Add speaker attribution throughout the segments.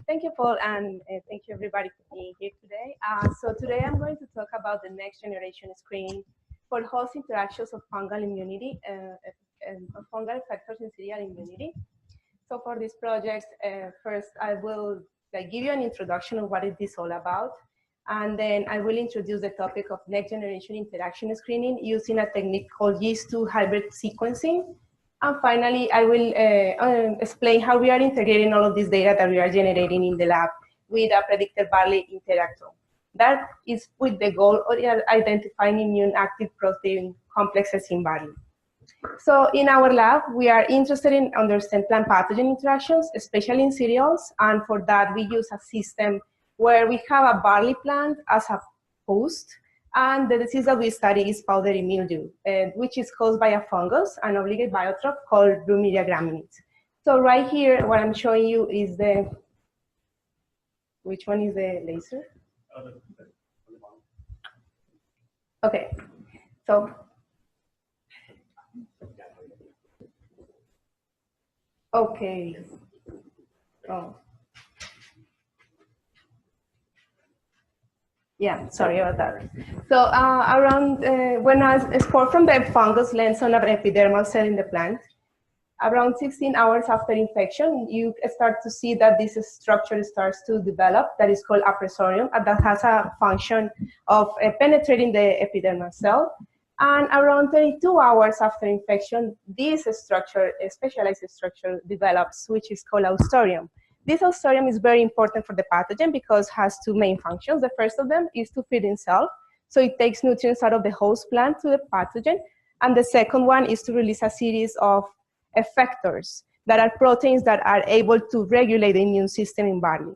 Speaker 1: Thank you, Paul, and thank you everybody for being here today. So today I'm going to talk about the next generation screening for host interactions of fungal immunity, fungal effectors in serial immunity. So for this project, first I will give you an introduction of what is this all about, and then I will introduce the topic of next generation interaction screening using a technique called yeast-2 hybrid sequencing. And finally, I will explain how we are integrating all of this data that we are generating in the lab with a predicted barley interactor. That is with the goal of identifying immune active protein complexes in barley. So in our lab, we are interested in understanding plant pathogen interactions, especially in cereals. And for that, we use a system where we have a barley plant as a host. And the disease that we study is powdery mildew, which is caused by a fungus, an obligate biotrop called Brumeria gramineae. So right here, what I'm showing you is the, which one is the laser? Okay, so. Okay. Oh. Yeah, sorry about that. So when I spore from the fungus lands on an epidermal cell in the plant, around 16 hours after infection, you start to see that this structure starts to develop that is called apresorium, and that has a function of penetrating the epidermal cell. And around 32 hours after infection, this structure, a specialized structure, develops, which is called austorium. This austorium is very important for the pathogen because it has two main functions. The first of them is to feed itself. So it takes nutrients out of the host plant to the pathogen. And the second one is to release a series of effectors that are proteins that are able to regulate the immune system in barley.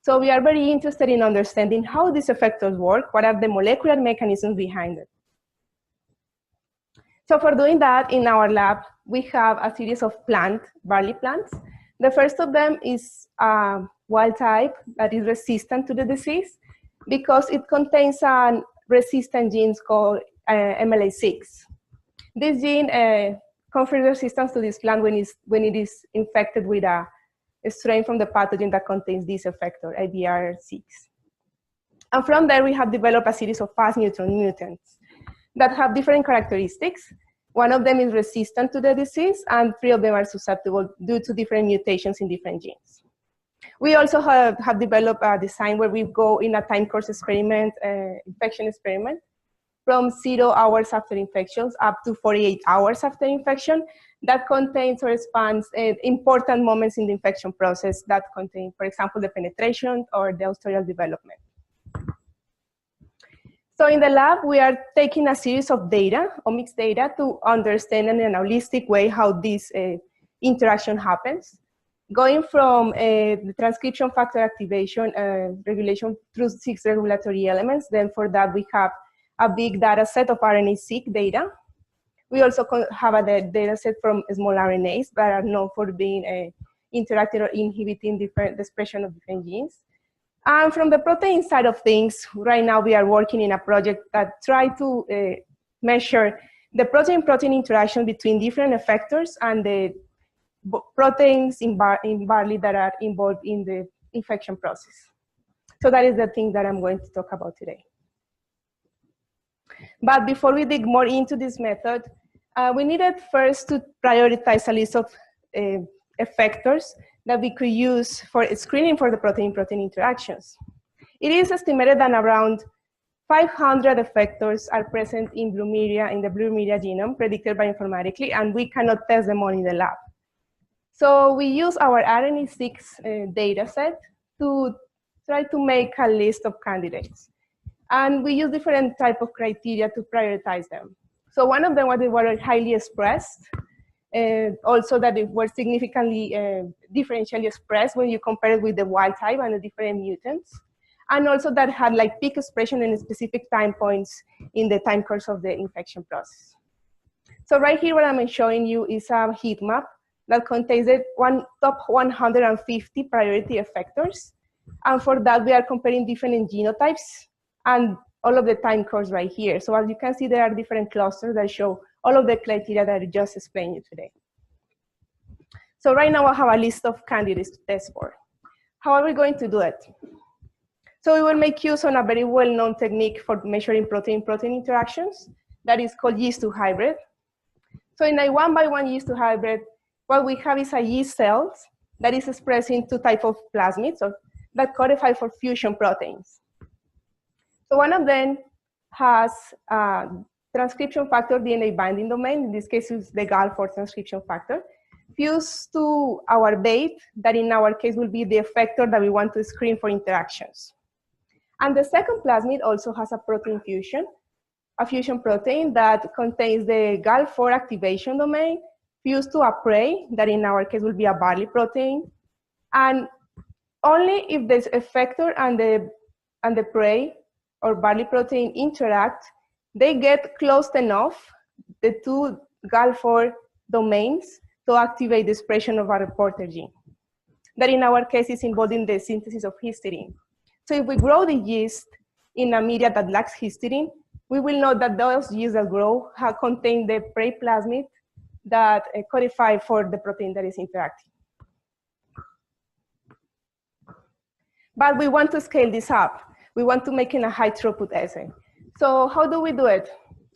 Speaker 1: So we are very interested in understanding how these effectors work, what are the molecular mechanisms behind it. So for doing that, in our lab, we have a series of barley plants. The first of them is wild type that is resistant to the disease because it contains a resistant gene called MLA6. This gene confers resistance to this plant when it is infected with a strain from the pathogen that contains this effector, IBR6. And from there, we have developed a series of fast neutron mutants that have different characteristics. One of them is resistant to the disease, and 3 of them are susceptible due to different mutations in different genes. We also have developed a design where we go in a time course experiment, infection experiment, from 0 hours after infections up to 48 hours after infection that contains or spans important moments in the infection process that contain, for example, the penetration or the austorial development. So in the lab, we are taking a series of data, omics data, to understand in a holistic way how this interaction happens, going from the transcription factor activation regulation through 6 regulatory elements. Then for that, we have a big data set of RNA-seq data. We also have a data set from small RNAs that are known for being interacting or inhibiting the expression of different genes. And from the protein side of things, right now we are working in a project that tries to measure the protein-protein interaction between different effectors and the proteins in barley that are involved in the infection process. So that is the thing that I'm going to talk about today. But before we dig more into this method, we needed first to prioritize a list of effectors that we could use for screening for the protein-protein interactions. It is estimated that around 500 effectors are present in the Brumeria genome predicted bioinformatically, and we cannot test them all in the lab. So we use our RNA-seq data set to try to make a list of candidates. And we use different types of criteria to prioritize them. So one of them was they were highly expressed, also that they were significantly differentially expressed when you compare it with the wild type and the different mutants, and also that had like peak expression in specific time points in the time course of the infection process. So right here, what I'm showing you is a heat map that contains the top 150 priority effectors, and for that we are comparing different genotypes and all of the time course right here. So as you can see, there are different clusters that show all of the criteria that I just explained you today. So right now I have a list of candidates to test for. How are we going to do it? So we will make use of a very well-known technique for measuring protein-protein interactions that is called yeast-to hybrid. So in a 1-by-1 yeast-to hybrid, what we have is a yeast cells that is expressing two types of plasmids that codify for fusion proteins. So one of them has a transcription factor DNA binding domain. In this case, it's the GAL4 transcription factor, fused to our bait, that in our case will be the effector that we want to screen for interactions. And the second plasmid also has a protein fusion, a fusion protein that contains the GAL4 activation domain fused to a prey, that in our case will be a barley protein. And only if this effector and the prey or barley protein interact, they get close enough, the two GAL4 domains, to activate the expression of a reporter gene. That in our case is involved in the synthesis of histidine. So if we grow the yeast in a media that lacks histidine, we will know that those yeasts that grow contain the prey plasmid that codify for the protein that is interacting. But we want to scale this up. We want to make it a high throughput assay. So how do we do it?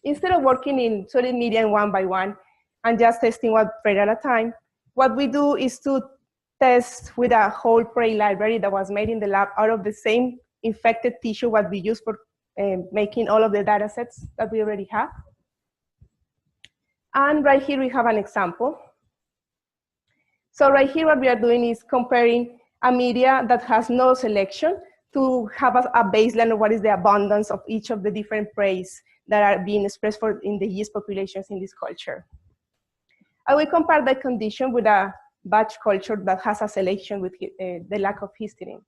Speaker 1: Instead of working in solid media in 1-by-1 and just testing one prey at a time, what we do is to test with a whole prey library that was made in the lab out of the same infected tissue what we use for making all of the data sets that we already have. And right here we have an example. So right here what we are doing is comparing a media that has no selection to have a baseline of what is the abundance of each of the different preys that are being expressed for in the yeast populations in this culture. And we compare that condition with a batch culture that has a selection with the lack of histidine.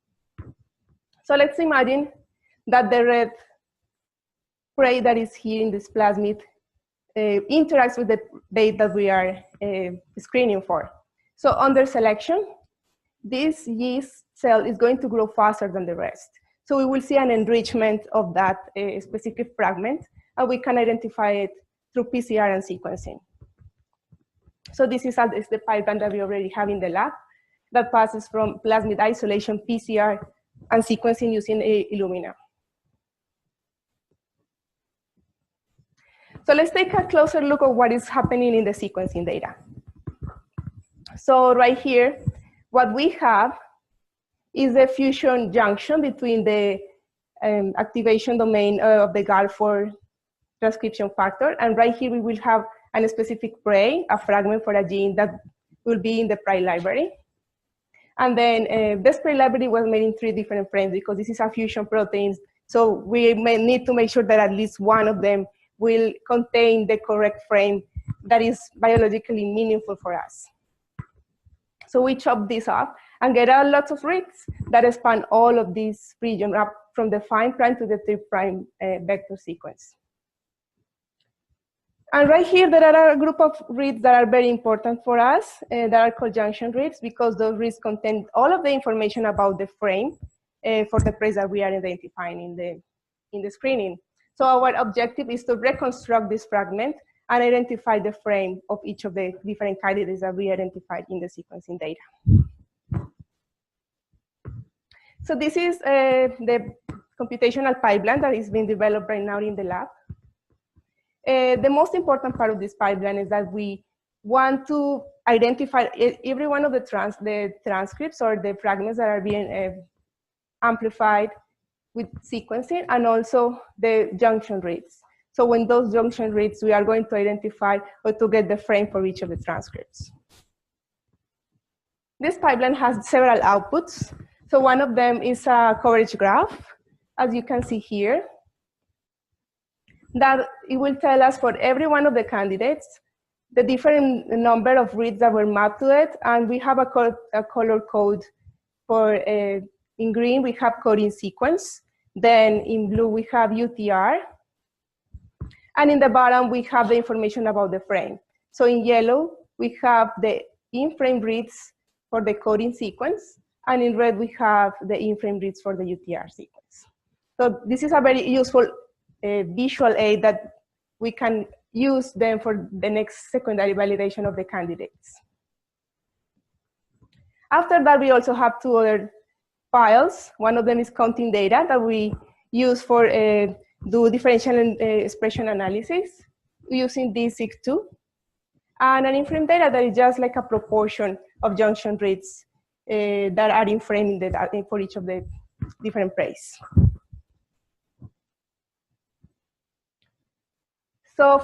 Speaker 1: So let's imagine that the red prey that is here in this plasmid interacts with the bait that we are screening for. So under selection, this yeast cell is going to grow faster than the rest. So we will see an enrichment of that specific fragment, and we can identify it through PCR and sequencing. So this is the pipeline that we already have in the lab that passes from plasmid isolation, PCR, and sequencing using Illumina. So let's take a closer look at what is happening in the sequencing data. So right here, what we have is the fusion junction between the activation domain of the GAL4 transcription factor, and right here we will have a specific prey, a fragment for a gene that will be in the prey library. And then this prey library was made in 3 different frames because this is a fusion protein, so we may need to make sure that at least one of them will contain the correct frame that is biologically meaningful for us. So we chop this up and get a lot of reads that span all of this region up from the 5' to the 3' vector sequence. And right here, there are a group of reads that are very important for us that are called junction reads, because those reads contain all of the information about the frame for the preys that we are identifying in the screening. So our objective is to reconstruct this fragment and identify the frame of each of the different candidates that we identified in the sequencing data. So this is the computational pipeline that is being developed right now in the lab. The most important part of this pipeline is that we want to identify every one of the transcripts or the fragments that are being amplified with sequencing, and also the junction reads. So when those junction reads, we are going to identify or to get the frame for each of the transcripts. This pipeline has several outputs. So one of them is a coverage graph, as you can see here, that it will tell us for every one of the candidates the different number of reads that were mapped to it, and we have a color code for, in green we have coding sequence, then in blue we have UTR, and in the bottom we have the information about the frame. So in yellow we have the in-frame reads for the coding sequence, and in red we have the in-frame reads for the UTR sequence. So this is a very useful visual aid that we can use them for the next secondary validation of the candidates. After that, we also have 2 other files. One of them is counting data that we use for do differential expression analysis using DSIG2. And an in-frame data that is just like a proportion of junction rates that are in frame for each of the different praise. So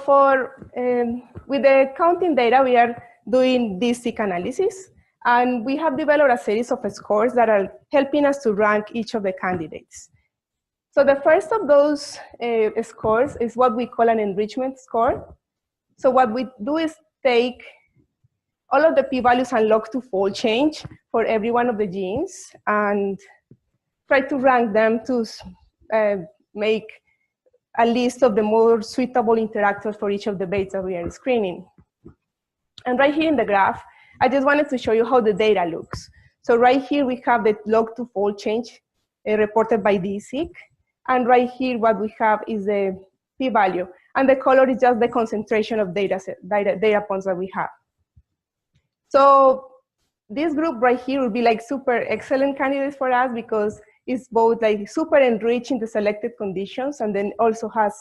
Speaker 1: with the counting data, we are doing DSIG analysis. And we have developed a series of scores that are helping us to rank each of the candidates. So the first of those scores is what we call an enrichment score. So what we do is take all of the p-values and log to fold change for every one of the genes and try to rank them to make a list of the more suitable interactors for each of the baits that we are screening. And right here in the graph, I just wanted to show you how the data looks. So right here we have the log to fold change reported by DSIG. And right here what we have is the p-value. And the color is just the concentration of data points that we have. So this group right here would be like super excellent candidates for us because it's both like super enriched in the selected conditions and then also has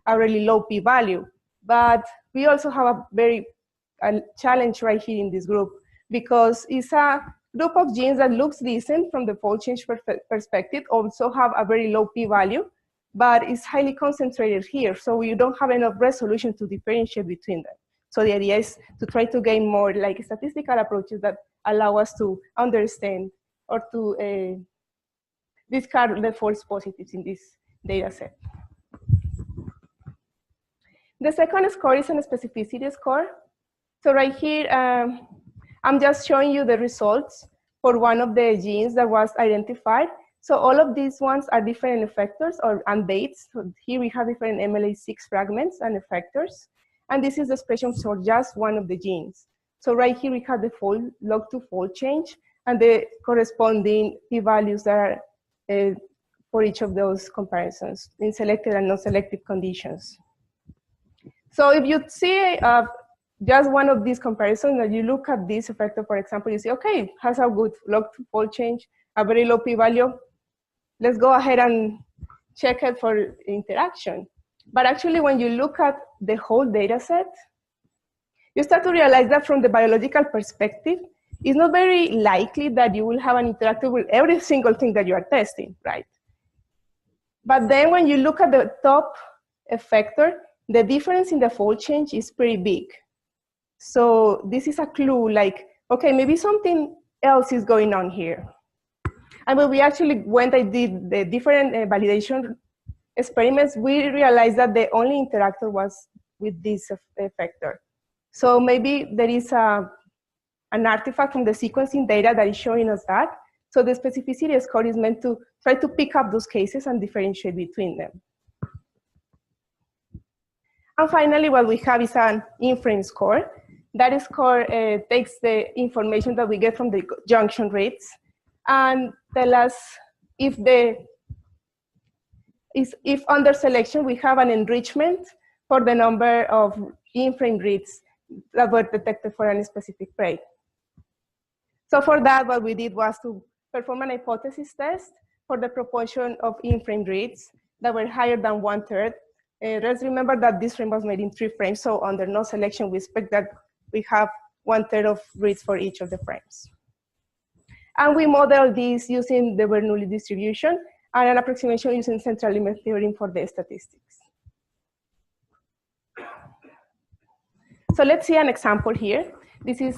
Speaker 1: a really low p-value. But we also have a very challenge right here in this group because it's a group of genes that looks decent from the fold change perspective, also have a very low p-value, but it's highly concentrated here. So you don't have enough resolution to differentiate between them. So the idea is to try to gain more like statistical approaches that allow us to understand or to discard the false positives in this data set. The second score is a specificity score. So right here, I'm just showing you the results for one of the genes that was identified. So all of these ones are different effectors and baits. So here we have different MLA6 fragments and effectors. And this is the expression for just one of the genes. So right here we have the log to fold change and the corresponding p-values that are for each of those comparisons in selected and non-selected conditions. So if you see just one of these comparisons, that you look at this effector, for example, you say, okay, has a good log to fold change, a very low p-value. Let's go ahead and check it for interaction. But actually, when you look at the whole data set, you start to realize that from the biological perspective, it's not very likely that you will have an interactor with every single thing that you are testing, right? But then when you look at the top effector, the difference in the fold change is pretty big. So this is a clue like, okay, maybe something else is going on here. And when we actually went and did the different validation experiments, we realized that the only interactor was with this effector. So maybe there is an artifact from the sequencing data that is showing us that. So the specificity score is meant to try to pick up those cases and differentiate between them. And finally, what we have is an in-frame score. That score takes the information that we get from the junction rates and tell us if under selection we have an enrichment for the number of in-frame reads that were detected for any specific prey. So for that, what we did was to perform an hypothesis test for the proportion of in-frame reads that were higher than 1/3. Let's remember that this frame was made in 3 frames, so under no selection, we expect that we have 1/3 of reads for each of the frames. And we modeled this using the Bernoulli distribution and an approximation using central limit theorem for the statistics. So let's see an example here. This is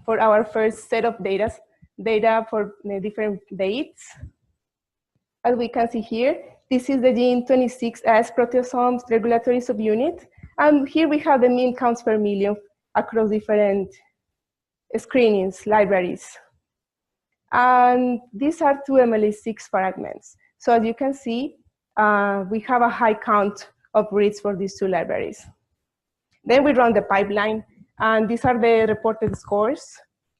Speaker 1: for our first set of data for the different dates. As we can see here, this is the gene 26S proteasomes regulatory subunit. And here we have the mean counts per million across different screenings, libraries. And these are 2 MLA6 fragments. So as you can see, we have a high count of reads for these 2 libraries. Then we run the pipeline, and these are the reported scores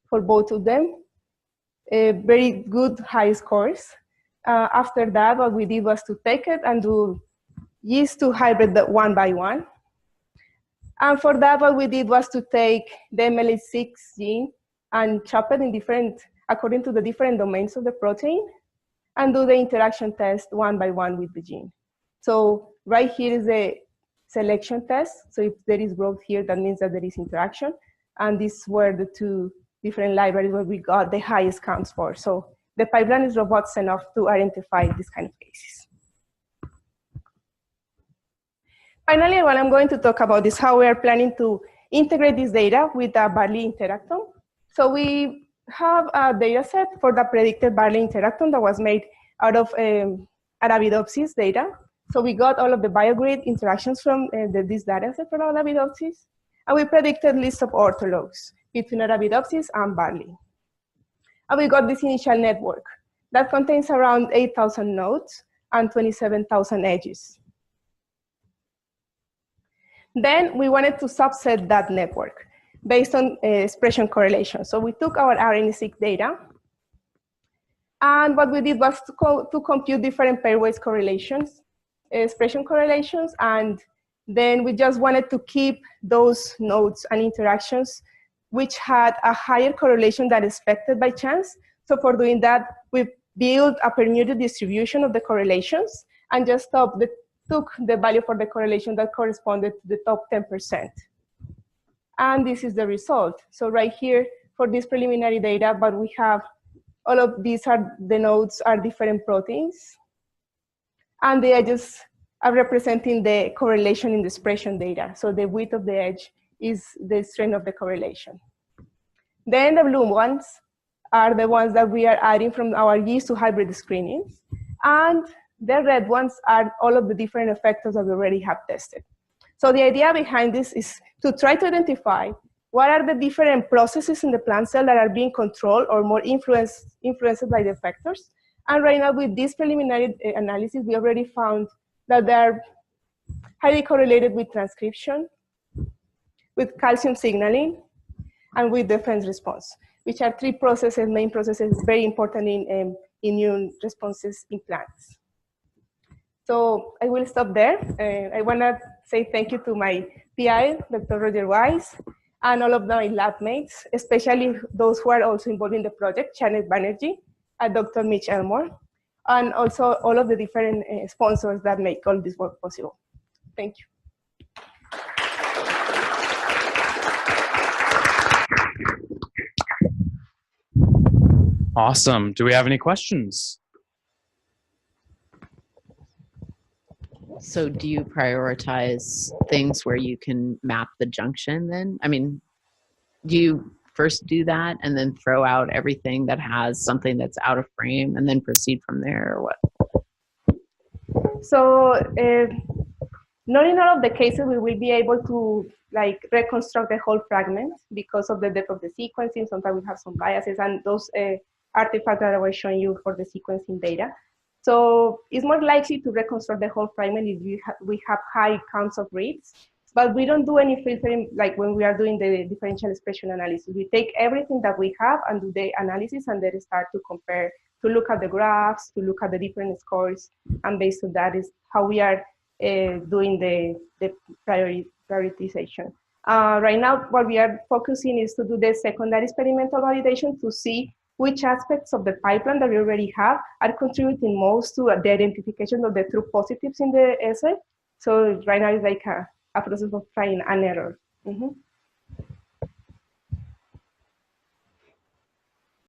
Speaker 1: for both of them. Very good high scores. After that, what we did was to take it and do yeast-to hybrid one by one. And for that, what we did was to take the MLA6 gene and chop it in according to the different domains of the protein. and do the interaction test one by one with the gene. So right here is the selection test. So if there is growth here, that means that there is interaction. And these were the two different libraries where we got the highest counts for. So the pipeline is robust enough to identify these kind of cases. Finally, what I'm going to talk about is how we are planning to integrate this data with a Barley interactome. So we have a data set for the predicted Barley interactome that was made out of Arabidopsis data. So we got all of the biogrid interactions from this data set from Arabidopsis, and we predicted lists of orthologs between Arabidopsis and Barley. And we got this initial network that contains around 8,000 nodes and 27,000 edges. Then we wanted to subset that network based on expression correlation. So we took our RNA-seq data, and what we did was to compute different pairwise correlations, expression correlations, and then we just wanted to keep those nodes and interactions which had a higher correlation than expected by chance. So for doing that, we built a permuted distribution of the correlations and just took the value for the correlation that corresponded to the top 10%. And this is the result. So right here, for this preliminary data, but we have all of these are the nodes are different proteins. And the edges are representing the correlation in the expression data. So the width of the edge is the strength of the correlation. Then the blue ones are the ones that we are adding from our yeast to hybrid screenings. And the red ones are all of the different effectors that we already have tested. So the idea behind this is to try to identify what are the different processes in the plant cell that are being controlled or more influenced by the effectors. And right now with this preliminary analysis, we already found that they are highly correlated with transcription, with calcium signaling, and with defense response, which are three processes, main processes, very important in immune responses in plants. So I will stop there. I want to say thank you to my PI, Dr. Roger Wise, and all of my lab mates, especially those who are also involved in the project, Janet Banerjee, and Dr. Mitch Elmore, and also all of the different sponsors that make all this work possible. Thank you.
Speaker 2: Awesome. Do we have any questions?
Speaker 3: So do you prioritize things where you can map the junction then? I mean, do you first do that and then throw out everything that has something that's out of frame and then proceed from there, or what?
Speaker 1: So not in all of the cases we will be able to like reconstruct the whole fragment because of the depth of the sequencing. Sometimes we have some biases, and those artifacts that I was showing you for the sequencing data. So it's more likely to reconstruct the whole fragment if we have high counts of reads, but we don't do any filtering like when we are doing the differential expression analysis. We take everything that we have and do the analysis and then start to compare, to look at the graphs, to look at the different scores, and based on that is how we are doing the prioritization. Right now, what we are focusing is to do the secondary experimental validation to see which aspects of the pipeline that we already have are contributing most to the identification of the true positives in the assay. So right now it's like a process of trying and error. Mm-hmm.